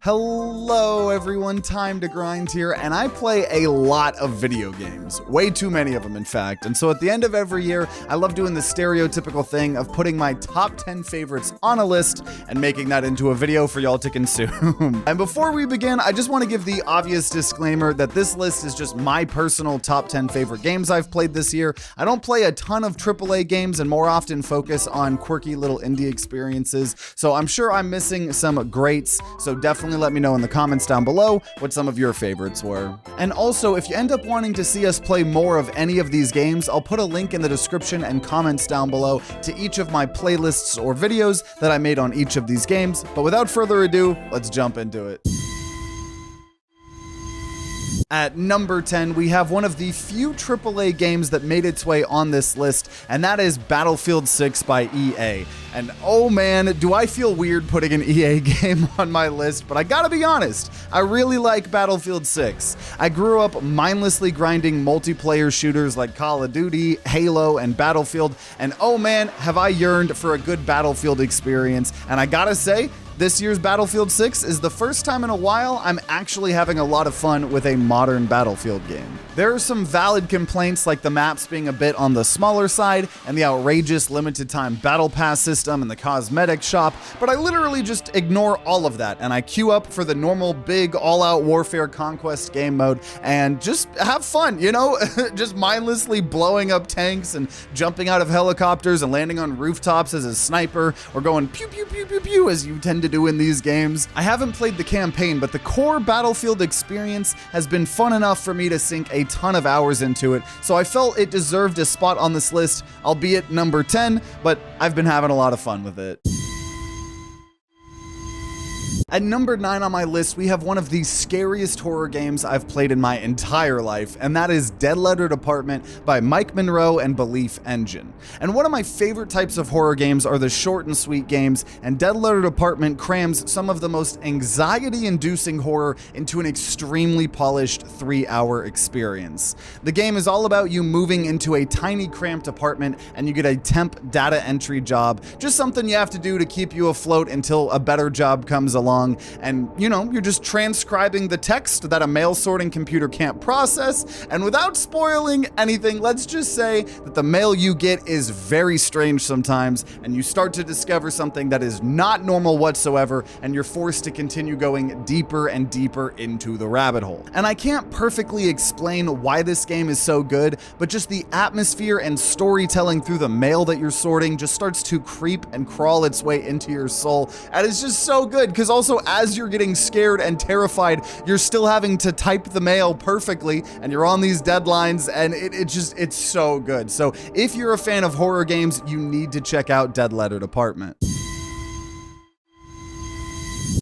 Hello everyone, TimeToGrind here, and I play a lot of video games. Way too many of them, in fact. And so at the end of every year, I love doing the stereotypical thing of putting my top 10 favorites on a list and making that into a video for y'all to consume. And before we begin, I just want to give the obvious disclaimer that this list is just my personal top 10 favorite games I've played this year. I don't play a ton of AAA games and more often focus on quirky little indie experiences. So I'm sure I'm missing some greats, so definitely let me know in the comments down below what some of your favorites were. And also, if you end up wanting to see us play more of any of these games, I'll put a link in the description and comments down below to each of my playlists or videos that I made on each of these games. But without further ado, let's jump into it. At number 10, we have one of the few AAA games that made its way on this list, and that is Battlefield 6 by EA. And oh man, do I feel weird putting an EA game on my list, but I gotta be honest, I really like Battlefield 6. I grew up mindlessly grinding multiplayer shooters like Call of Duty, Halo, and Battlefield, and oh man, have I yearned for a good Battlefield experience, and I gotta say, this year's Battlefield 6 is the first time in a while I'm actually having a lot of fun with a modern Battlefield game. There are some valid complaints like the maps being a bit on the smaller side and the outrageous limited time battle pass system and the cosmetic shop, but I literally just ignore all of that and I queue up for the normal big all-out warfare conquest game mode and just have fun, you know? Just mindlessly blowing up tanks and jumping out of helicopters and landing on rooftops as a sniper or going pew pew pew pew pew as you tend to do in these games. I haven't played the campaign, but the core Battlefield experience has been fun enough for me to sink a ton of hours into it, so I felt it deserved a spot on this list, albeit number 10, but I've been having a lot of fun with it. At number 9 on my list, we have one of the scariest horror games I've played in my entire life, and that is Dead Letter Department by Mike Monroe and Belief Engine. And one of my favorite types of horror games are the short and sweet games, and Dead Letter Department crams some of the most anxiety-inducing horror into an extremely polished 3-hour experience. The game is all about you moving into a tiny cramped apartment, and you get a temp data entry job, just something you have to do to keep you afloat until a better job comes along. And you know, you're just transcribing the text that a mail sorting computer can't process. And without spoiling anything, let's just say that the mail you get is very strange sometimes, and you start to discover something that is not normal whatsoever, and you're forced to continue going deeper and deeper into the rabbit hole. And I can't perfectly explain why this game is so good, but just the atmosphere and storytelling through the mail that you're sorting just starts to creep and crawl its way into your soul. And it's just so good, because also as you're getting scared and terrified, you're still having to type the mail perfectly, and you're on these deadlines, and it's so good. So if you're a fan of horror games, you need to check out Dead Letter Department.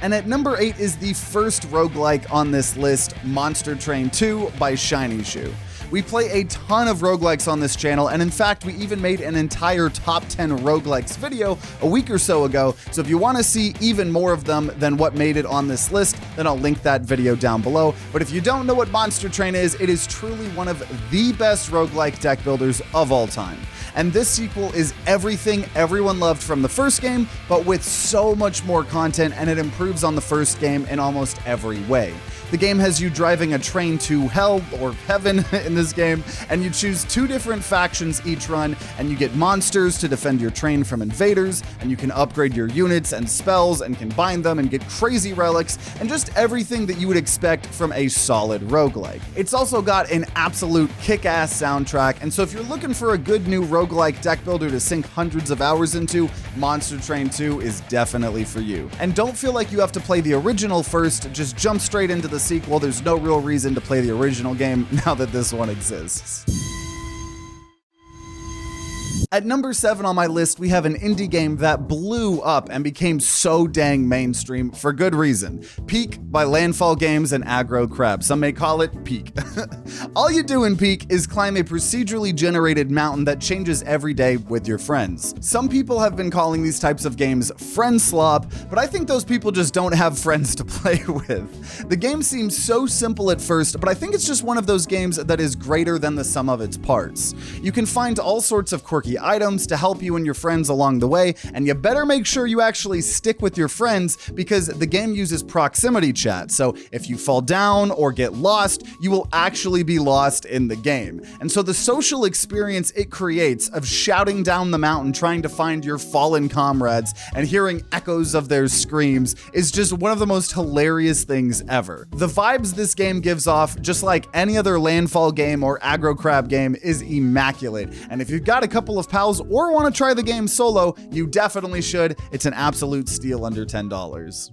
And at number 8 is the first roguelike on this list, Monster Train 2 by Shiny Shoe. We play a ton of roguelikes on this channel, and in fact, we even made an entire top 10 roguelikes video a week or so ago, so if you want to see even more of them than what made it on this list, then I'll link that video down below. But if you don't know what Monster Train is, it is truly one of the best roguelike deck builders of all time. And this sequel is everything everyone loved from the first game, but with so much more content, and it improves on the first game in almost every way. The game has you driving a train to hell, or heaven in this game, and you choose 2 different factions each run, and you get monsters to defend your train from invaders, and you can upgrade your units and spells and combine them and get crazy relics, and just everything that you would expect from a solid roguelike. It's also got an absolute kick-ass soundtrack, and so if you're looking for a good new roguelike deck builder to sink hundreds of hours into, Monster Train 2 is definitely for you. And don't feel like you have to play the original first, just jump straight into the sequel. There's no real reason to play the original game now that this one exists. At number 7 on my list, we have an indie game that blew up and became so dang mainstream for good reason. Peak by Landfall Games and Aggro Crab. Some may call it Peak. All you do in Peak is climb a procedurally generated mountain that changes every day with your friends. Some people have been calling these types of games friend slop, but I think those people just don't have friends to play with. The game seems so simple at first, but I think it's just one of those games that is greater than the sum of its parts. You can find all sorts of quirky free items to help you and your friends along the way, and you better make sure you actually stick with your friends because the game uses proximity chat. So if you fall down or get lost, you will actually be lost in the game. And so the social experience it creates of shouting down the mountain trying to find your fallen comrades and hearing echoes of their screams is just one of the most hilarious things ever. The vibes this game gives off, just like any other landfall game or aggro crab game, is immaculate. And if you've got a couple of pals or want to try the game solo, you definitely should. It's an absolute steal under $10.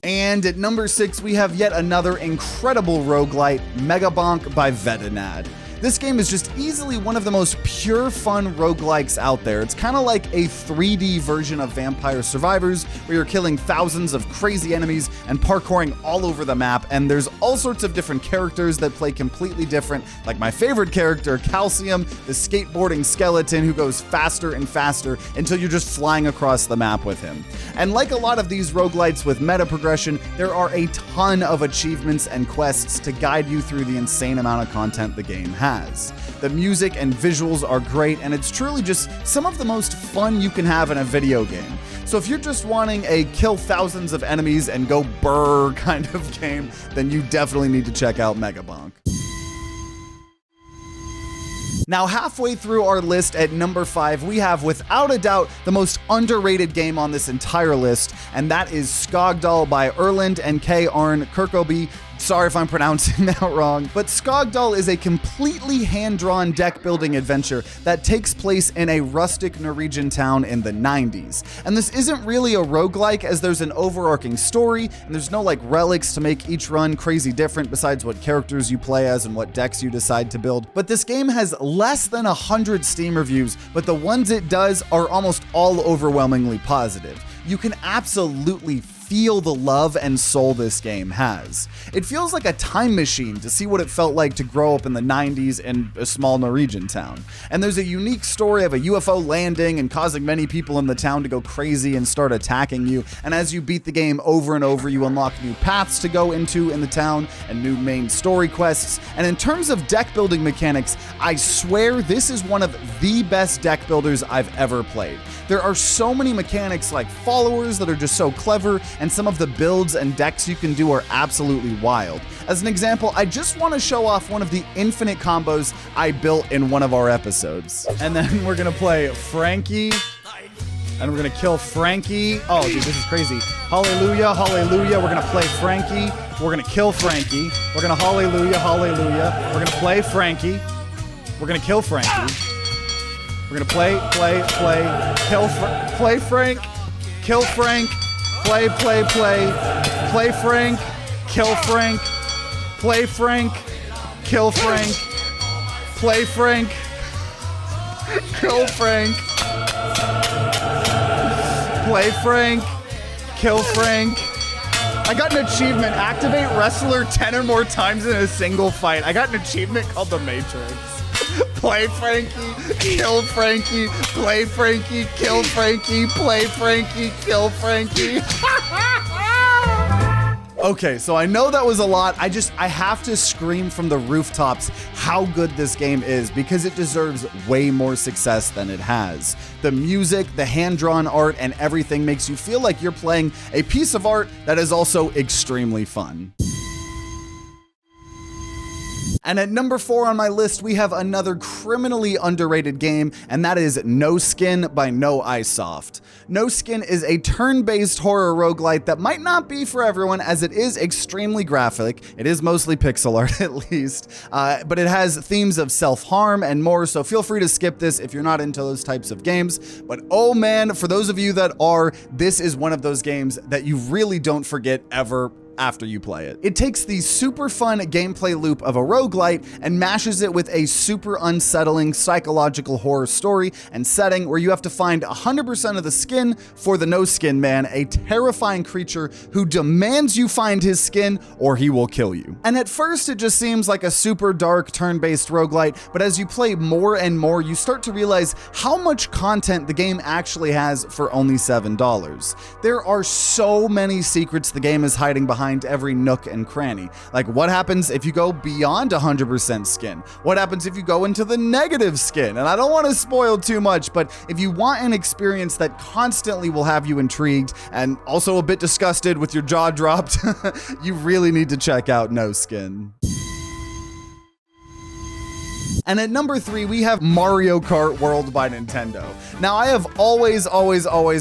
And at number 6, we have yet another incredible roguelite, Megabonk by Vetinad. This game is just easily one of the most pure fun roguelikes out there. It's kind of like a 3D version of Vampire Survivors, where you're killing thousands of crazy enemies and parkouring all over the map, and there's all sorts of different characters that play completely different, like my favorite character, Calcium, the skateboarding skeleton who goes faster and faster until you're just flying across the map with him. And like a lot of these roguelites with meta progression, there are a ton of achievements and quests to guide you through the insane amount of content the game has. The music and visuals are great, and it's truly just some of the most fun you can have in a video game. So if you're just wanting a kill thousands of enemies and go brr kind of game, then you definitely need to check out Megabonk. Now, halfway through our list at number 5, we have without a doubt the most underrated game on this entire list, and that is Skogdal by Erland and K. Arn Kirkby. Sorry if I'm pronouncing that wrong, but Skogdal is a completely hand-drawn deck-building adventure that takes place in a rustic Norwegian town in the 90s. And this isn't really a roguelike, as there's an overarching story, and there's no like relics to make each run crazy different besides what characters you play as and what decks you decide to build. But this game has less than 100 Steam reviews, but the ones it does are almost all overwhelmingly positive. You can absolutely feel the love and soul this game has. It feels like a time machine to see what it felt like to grow up in the 90s in a small Norwegian town. And there's a unique story of a UFO landing and causing many people in the town to go crazy and start attacking you. And as you beat the game over and over, you unlock new paths to go into in the town and new main story quests. And in terms of deck building mechanics, I swear this is one of the best deck builders I've ever played. There are so many mechanics like followers that are just so clever, and some of the builds and decks you can do are absolutely wild. As an example, I just want to show off one of the infinite combos I built in one of our episodes. And then we're gonna play Frankie, and we're gonna kill Frankie. Oh, dude, this is crazy. Hallelujah, hallelujah. We're gonna play Frankie. We're gonna kill Frankie. We're gonna hallelujah, hallelujah. We're gonna play Frankie. We're gonna kill Frankie. We're gonna play, kill, play Frank, kill Frank, play, play Frank, kill Frank, play Frank, kill Frank, play Frank, kill Frank, play Frank, kill Frank. I got an achievement, activate wrestler 10 or more times in a single fight. I got an achievement called the Matrix. Play Frankie, kill Frankie, play Frankie, kill Frankie, play Frankie, kill Frankie. Okay, so I know that was a lot. I have to scream from the rooftops how good this game is, because it deserves way more success than it has. The music, the hand-drawn art, and everything makes you feel like you're playing a piece of art that is also extremely fun. And at number 4 on my list, we have another criminally underrated game, and that is No Skin by No Isoft. No Skin is a turn-based horror roguelite that might not be for everyone, as it is extremely graphic. It is mostly pixel art, at least, but it has themes of self-harm and more, so feel free to skip this if you're not into those types of games. But oh man, for those of you that are, this is one of those games that you really don't forget ever after you play it. It takes the super fun gameplay loop of a roguelite and mashes it with a super unsettling psychological horror story and setting where you have to find 100% of the skin for the No Skin Man, a terrifying creature who demands you find his skin or he will kill you. And at first it just seems like a super dark turn-based roguelite, but as you play more and more, you start to realize how much content the game actually has for only $7. There are so many secrets the game is hiding behind behind every nook and cranny. Like, what happens if you go beyond 100% skin? What happens if you go into the negative skin? And I don't want to spoil too much, but if you want an experience that constantly will have you intrigued and also a bit disgusted with your jaw dropped, you really need to check out No Skin. And at number 3, we have Mario Kart World by Nintendo. Now, I have always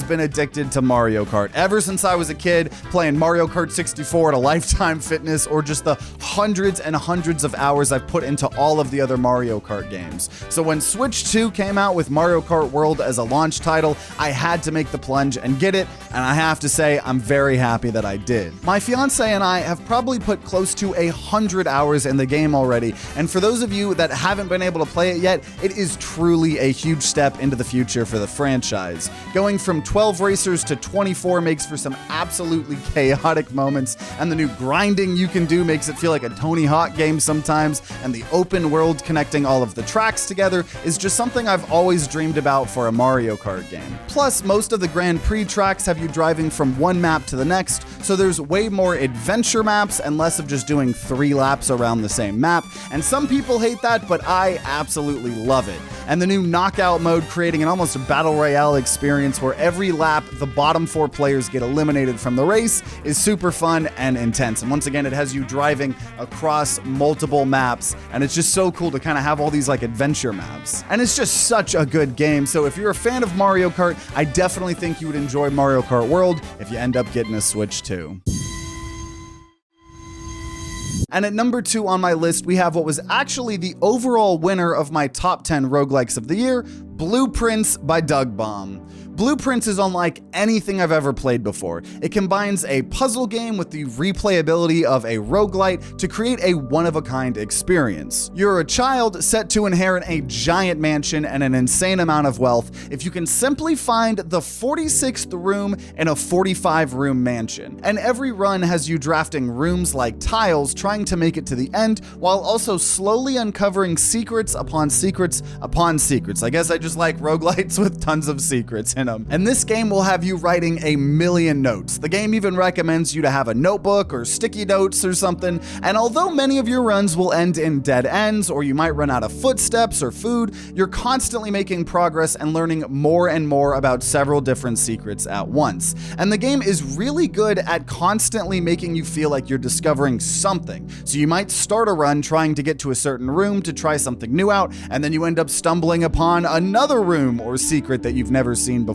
been addicted to Mario Kart. Ever since I was a kid, playing Mario Kart 64 at a Lifetime Fitness, or just the hundreds and hundreds of hours I've put into all of the other Mario Kart games. So when Switch 2 came out with Mario Kart World as a launch title, I had to make the plunge and get it, and I have to say, I'm very happy that I did. My fiance and I have probably put close to 100 hours in the game already, and for those of you that haven't been able to play it yet, it is truly a huge step into the future for the franchise. Going from 12 racers to 24 makes for some absolutely chaotic moments, and the new grinding you can do makes it feel like a Tony Hawk game sometimes, and the open world connecting all of the tracks together is just something I've always dreamed about for a Mario Kart game. Plus, most of the Grand Prix tracks have you driving from one map to the next, so there's way more adventure maps and less of just doing 3 laps around the same map, and some people hate that, but I absolutely love it. And the new knockout mode, creating an almost battle royale experience where every lap the bottom 4 players get eliminated from the race, is super fun and intense. And once again, it has you driving across multiple maps, and it's just so cool to kind of have all these like adventure maps. And it's just such a good game. So if you're a fan of Mario Kart, I definitely think you would enjoy Mario Kart World if you end up getting a Switch 2. And at number 2 on my list, we have what was actually the overall winner of my top 10 roguelikes of the year, Blueprints by Doug Baum. Blueprints is unlike anything I've ever played before. It combines a puzzle game with the replayability of a roguelite to create a one-of-a-kind experience. You're a child set to inherit a giant mansion and an insane amount of wealth if you can simply find the 46th room in a 45-room mansion. And every run has you drafting rooms like tiles, trying to make it to the end, while also slowly uncovering secrets upon secrets upon secrets. I guess I just like roguelites with tons of secrets in them. And this game will have you writing a million notes. The game even recommends you to have a notebook or sticky notes or something, and although many of your runs will end in dead ends, or you might run out of footsteps or food, you're constantly making progress and learning more and more about several different secrets at once. And the game is really good at constantly making you feel like you're discovering something. So you might start a run trying to get to a certain room to try something new out, and then you end up stumbling upon another room or secret that you've never seen before.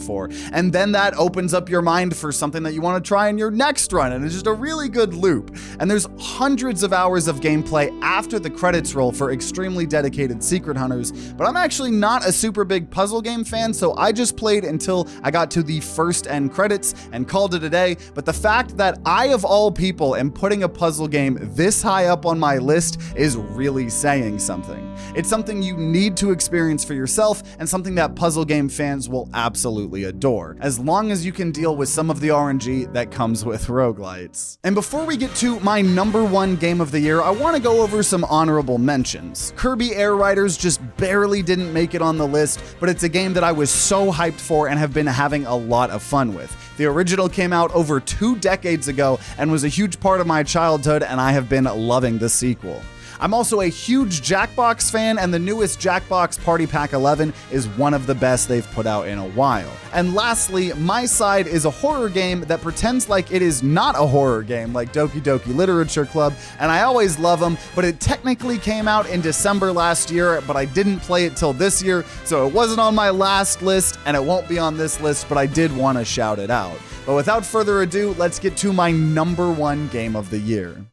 And then that opens up your mind for something that you want to try in your next run, and it's just a really good loop. And there's hundreds of hours of gameplay after the credits roll for extremely dedicated secret hunters, but I'm actually not a super big puzzle game fan, so I just played until I got to the first end credits and called it a day. But the fact that I, of all people, am putting a puzzle game this high up on my list is really saying something. It's something you need to experience for yourself, and something that puzzle game fans will absolutely adore, as long as you can deal with some of the RNG that comes with roguelites. And before we get to my number 1 game of the year, I want to go over some honorable mentions. Kirby Air Riders just barely didn't make it on the list, but it's a game that I was so hyped for and have been having a lot of fun with. The original came out over 2 decades ago and was a huge part of my childhood, and I have been loving the sequel. I'm also a huge Jackbox fan, and the newest Jackbox Party Pack 11 is one of the best they've put out in a while. And lastly, My Side is a horror game that pretends like it is not a horror game, like Doki Doki Literature Club, and I always love them, but it technically came out in December last year, but I didn't play it till this year, so it wasn't on my last list, and it won't be on this list, but I did want to shout it out. But without further ado, let's get to my number 1 game of the year.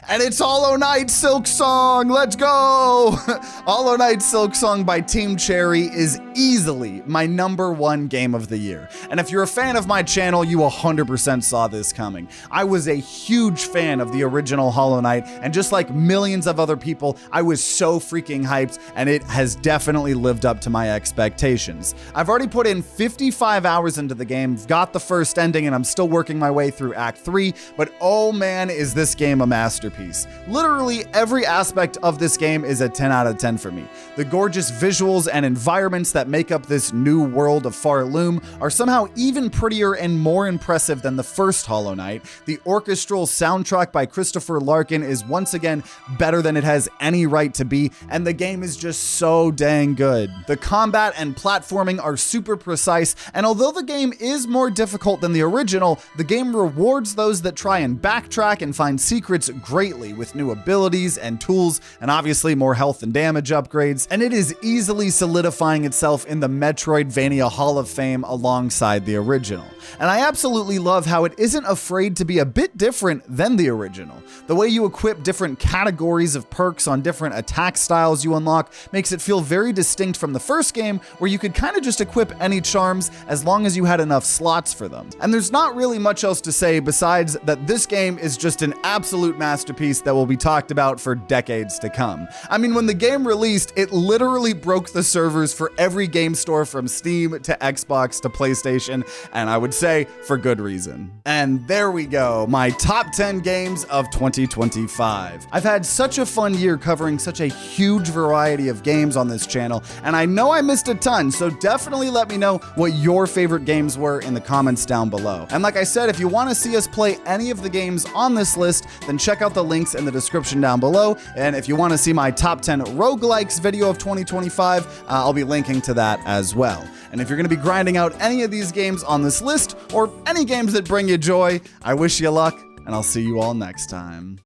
And it's Hollow Knight Silksong, let's go! Hollow Knight Silksong by Team Cherry is easily my number 1 game of the year. And if you're a fan of my channel, you 100% saw this coming. I was a huge fan of the original Hollow Knight, and just like millions of other people, I was so freaking hyped, and it has definitely lived up to my expectations. I've already put in 55 hours into the game, got the first ending, and I'm still working my way through Act 3, but oh man, is this game a masterpiece. Literally every aspect of this game is a 10 out of 10 for me. The gorgeous visuals and environments that that make up this new world of Farloom are somehow even prettier and more impressive than the first Hollow Knight. The orchestral soundtrack by Christopher Larkin is once again better than it has any right to be, and the game is just so dang good. The combat and platforming are super precise, and although the game is more difficult than the original, the game rewards those that try and backtrack and find secrets greatly with new abilities and tools, and obviously more health and damage upgrades, and it is easily solidifying itself in the Metroidvania Hall of Fame alongside the original. And I absolutely love how it isn't afraid to be a bit different than the original. The way you equip different categories of perks on different attack styles you unlock makes it feel very distinct from the first game, where you could kind of just equip any charms as long as you had enough slots for them. And there's not really much else to say besides that this game is just an absolute masterpiece that will be talked about for decades to come. I mean, when the game released, it literally broke the servers for every game store from Steam to Xbox to PlayStation, and I would say for good reason. And there we go, my top 10 games of 2025. I've had such a fun year covering such a huge variety of games on this channel, and I know I missed a ton, so definitely let me know what your favorite games were in the comments down below. And like I said, if you want to see us play any of the games on this list, then check out the links in the description down below. And if you want to see my top 10 roguelikes video of 2025, I'll be linking to that as well. And if you're going to be grinding out any of these games on this list, or any games that bring you joy, I wish you luck, and I'll see you all next time.